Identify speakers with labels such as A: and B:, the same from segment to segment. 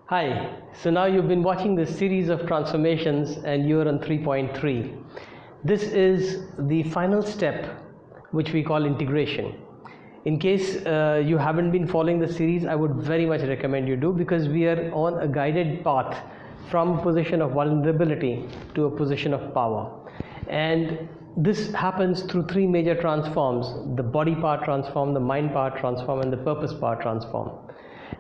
A: Hi, so now you've been watching this series of transformations and you're on 3.3. This is the final step, which we call integration. In case you haven't been following the series, I would very much recommend you do, because we are on a guided path from a position of vulnerability to a position of power. And this happens through three major transforms: the body part transform, the mind part transform, and the purpose part transform.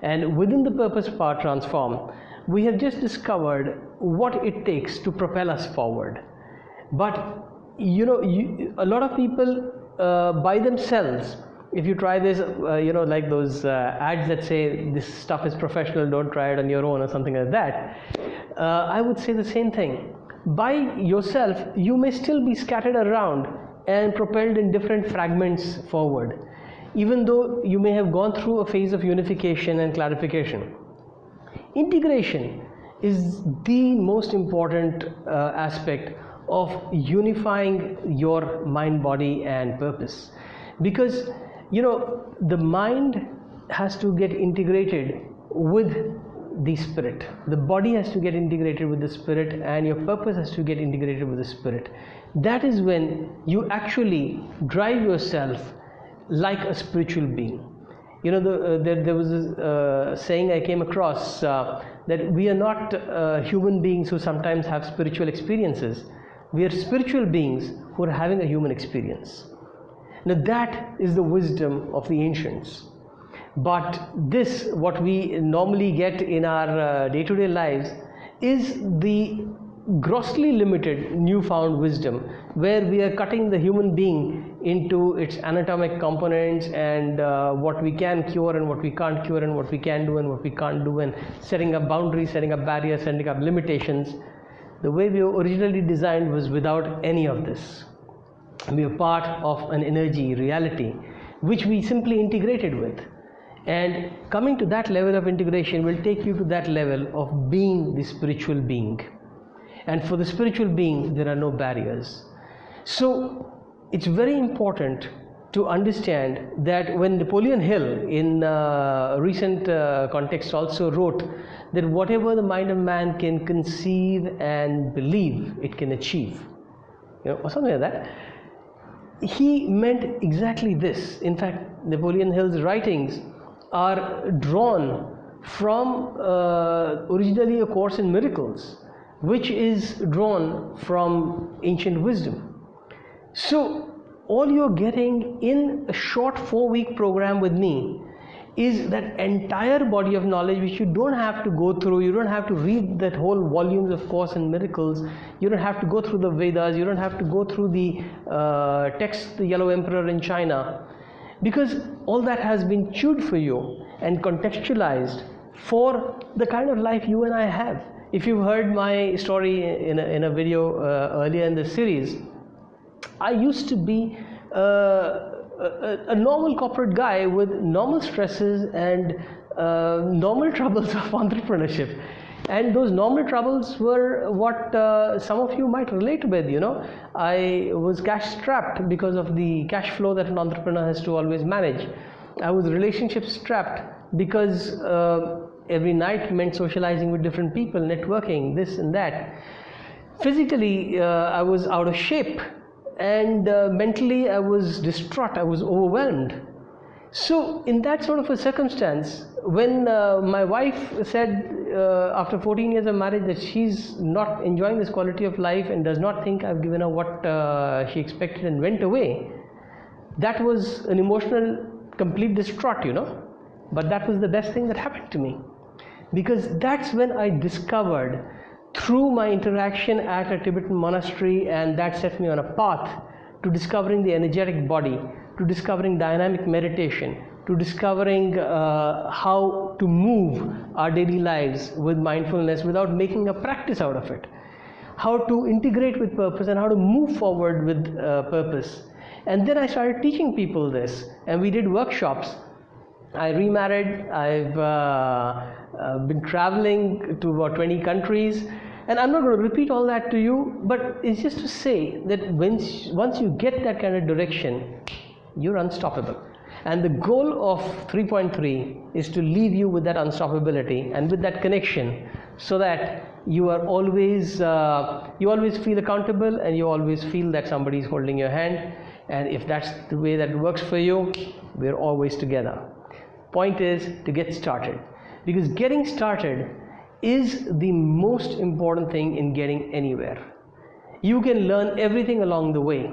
A: And within the purpose part transform, we have just discovered what it takes to propel us forward. But a lot of people by themselves, if you try this, like those ads that say this stuff is professional, don't try it on your own or something like that, I would say the same thing. By yourself, you may still be scattered around and propelled in different fragments forward, even though you may have gone through a phase of unification and clarification. Integration is the most important aspect of unifying your mind, body, and purpose, because the mind has to get integrated with the spirit, the body has to get integrated with the spirit, and your purpose has to get integrated with the spirit. That is when you actually drive yourself like a spiritual being. There was a saying I came across, that we are not human beings who sometimes have spiritual experiences. We are spiritual beings who are having a human experience. Now that is the wisdom of the ancients. But this, what we normally get in our day-to-day lives, is the grossly limited newfound wisdom, where we are cutting the human being into its anatomic components, and what we can cure and what we can't cure, and what we can do and what we can't do, and setting up boundaries, setting up barriers, setting up limitations. The way we were originally designed was without any of this. We are part of an energy reality which we simply integrated with, and coming to that level of integration will take you to that level of being the spiritual being. And for the spiritual being, there are no barriers. So it's very important to understand that when Napoleon Hill in recent context also wrote that whatever the mind of man can conceive and believe, it can achieve, or something like that, he meant exactly this. In fact, Napoleon Hill's writings are drawn from originally A Course in Miracles, which is drawn from ancient wisdom. So all you're getting in a short 4-week program with me is that entire body of knowledge, which you don't have to go through. You don't have to read that whole volumes of Course in Miracles. You don't have to go through the Vedas. You don't have to go through the text, the Yellow Emperor in China, because all that has been chewed for you and contextualized for the kind of life you and I have. If you've heard my story in a video earlier in the series, I used to be a normal corporate guy with normal stresses and normal troubles of entrepreneurship. And those normal troubles were what some of you might relate with. I was cash strapped because of the cash flow that an entrepreneur has to always manage. I was relationship strapped because every night meant socializing with different people, networking, this and that. Physically, I was out of shape, and mentally I was distraught, I was overwhelmed. So in that sort of a circumstance, when my wife said after 14 years of marriage that she's not enjoying this quality of life and does not think I've given her what she expected, and went away, that was an emotional complete distraught, but that was the best thing that happened to me, because that's when I discovered, through my interaction at a Tibetan monastery, and that set me on a path to discovering the energetic body, to discovering dynamic meditation, to discovering how to move our daily lives with mindfulness without making a practice out of it, how to integrate with purpose, and how to move forward with purpose. And then I started teaching people this, and we did workshops. I remarried. I've been traveling to about 20 countries, and I'm not going to repeat all that to you, but it's just to say that once you get that kind of direction, you're unstoppable. And the goal of 3.3 is to leave you with that unstoppability and with that connection, so that you are always you always feel accountable, and you always feel that somebody is holding your hand. And if that's the way that works for you, we're always together. Point is to get started, because getting started is the most important thing in getting anywhere. You can learn everything along the way.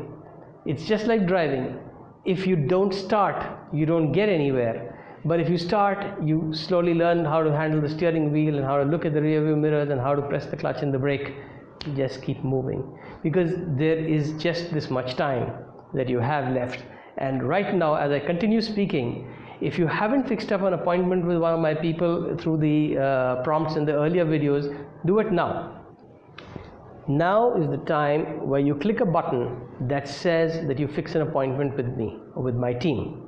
A: It's just like driving. If you don't start, you don't get anywhere. But if you start, you slowly learn how to handle the steering wheel and how to look at the rear view mirrors and how to press the clutch and the brake. You just keep moving, because there is just this much time that you have left. And right now, as I continue speaking, if you haven't fixed up an appointment with one of my people through the prompts in the earlier videos, do it now. Now is the time where you click a button that says that you fix an appointment with me or with my team.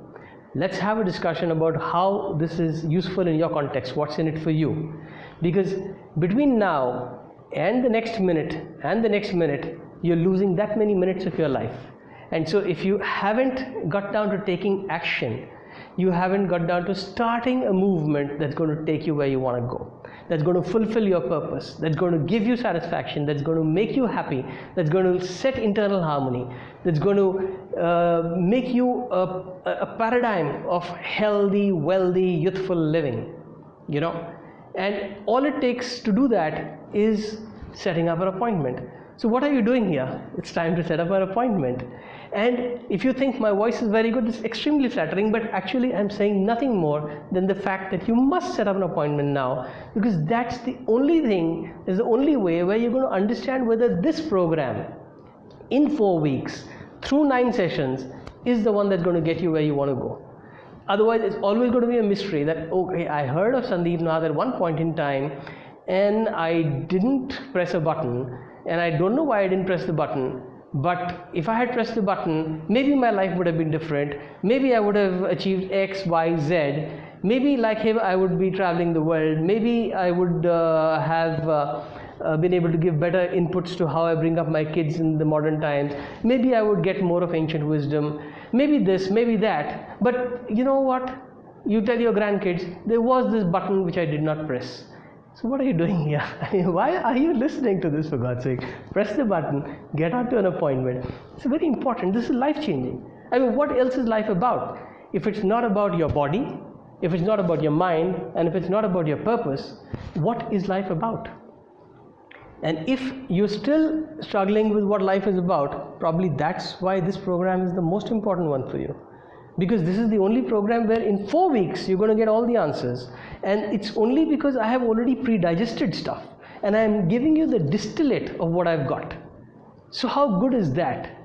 A: Let's have a discussion about how this is useful in your context, what's in it for you. Because between now and the next minute and the next minute, you're losing that many minutes of your life. And so if you haven't got down to taking action, you haven't got down to starting a movement that's going to take you where you want to go, that's going to fulfill your purpose, that's going to give you satisfaction, that's going to make you happy, that's going to set internal harmony, that's going to make you a paradigm of healthy, wealthy, youthful living, you know. And all it takes to do that is setting up an appointment. So what are you doing here? It's time to set up an appointment. And if you think my voice is very good, it's extremely flattering, but actually I'm saying nothing more than the fact that you must set up an appointment now, because that's the only thing, is the only way where you're going to understand whether this program in 4 weeks through 9 sessions is the one that's going to get you where you want to go. Otherwise, it's always going to be a mystery that, okay, I heard of Sandeep Nath at one point in time and I didn't press a button, and I don't know why I didn't press the button. But if I had pressed the button, maybe my life would have been different. Maybe I would have achieved X, Y, Z. Maybe like him, I would be traveling the world. Maybe I would have been able to give better inputs to how I bring up my kids in the modern times. Maybe I would get more of ancient wisdom. Maybe this, maybe that. But you know what? You tell your grandkids, there was this button which I did not press. So what are you doing here? I mean, why are you listening to this, for God's sake? Press the button, get out to an appointment. It's very important. This is life-changing. I mean, what else is life about? If it's not about your body, if it's not about your mind, and if it's not about your purpose, what is life about? And if you're still struggling with what life is about, probably that's why this program is the most important one for you. Because this is the only program where in 4 weeks you're going to get all the answers. And it's only because I have already pre-digested stuff and I'm giving you the distillate of what I've got. So how good is that?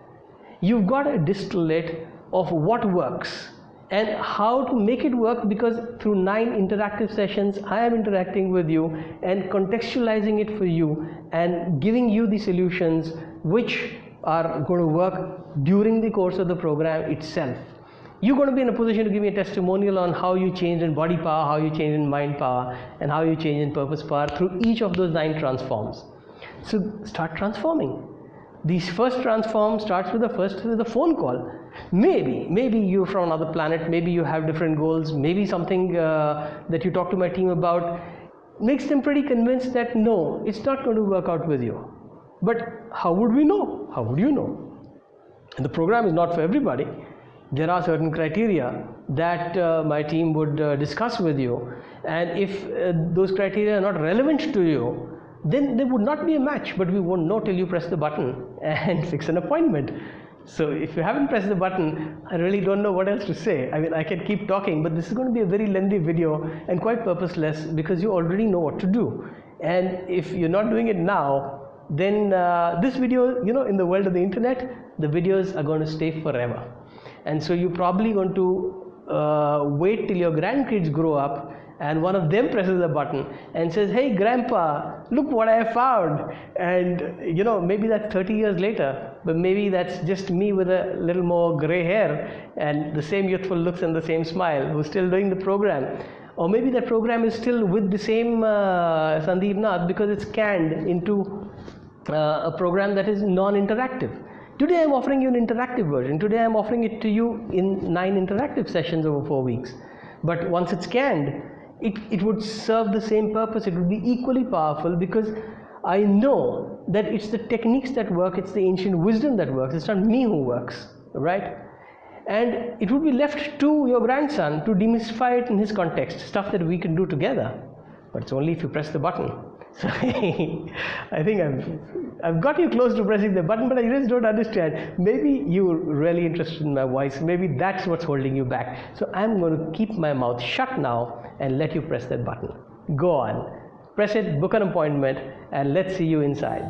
A: You've got a distillate of what works and how to make it work, because through 9 interactive sessions I am interacting with you and contextualizing it for you and giving you the solutions which are going to work during the course of the program itself. You're going to be in a position to give me a testimonial on how you changed in body power, how you changed in mind power, and how you changed in purpose power through each of those 9 transforms. So start transforming. This first transform starts with the phone call. Maybe you're from another planet, maybe you have different goals, maybe something that you talk to my team about makes them pretty convinced that no, it's not going to work out with you. But how would we know? How would you know? And the program is not for everybody. There are certain criteria that my team would discuss with you, and if those criteria are not relevant to you, then there would not be a match, but we won't know till you press the button and fix an appointment. So if you haven't pressed the button, I really don't know what else to say. I mean, I can keep talking, but this is going to be a very lengthy video and quite purposeless, because you already know what to do. And if you're not doing it now, then this video, you know, in the world of the internet, the videos are going to stay forever. And so you're probably going to wait till your grandkids grow up and one of them presses a button and says, "Hey grandpa, look what I found." And you know, maybe that's 30 years later, but maybe that's just me with a little more gray hair and the same youthful looks and the same smile, who's still doing the program. Or maybe that program is still with the same Sandeep Nath, because it's canned into a program that is non-interactive. Today I'm offering you an interactive version. Today I'm offering it to you in 9 interactive sessions over 4 weeks. But once it's scanned, it would serve the same purpose. It would be equally powerful, because I know that it's the techniques that work, it's the ancient wisdom that works, it's not me who works, right? And it would be left to your grandson to demystify it in his context, stuff that we can do together, but it's only if you press the button. So I think I've got you close to pressing the button, but I just don't understand. Maybe you're really interested in my voice. Maybe that's what's holding you back. So I'm going to keep my mouth shut now and let you press that button. Go on, press it, book an appointment, and let's see you inside.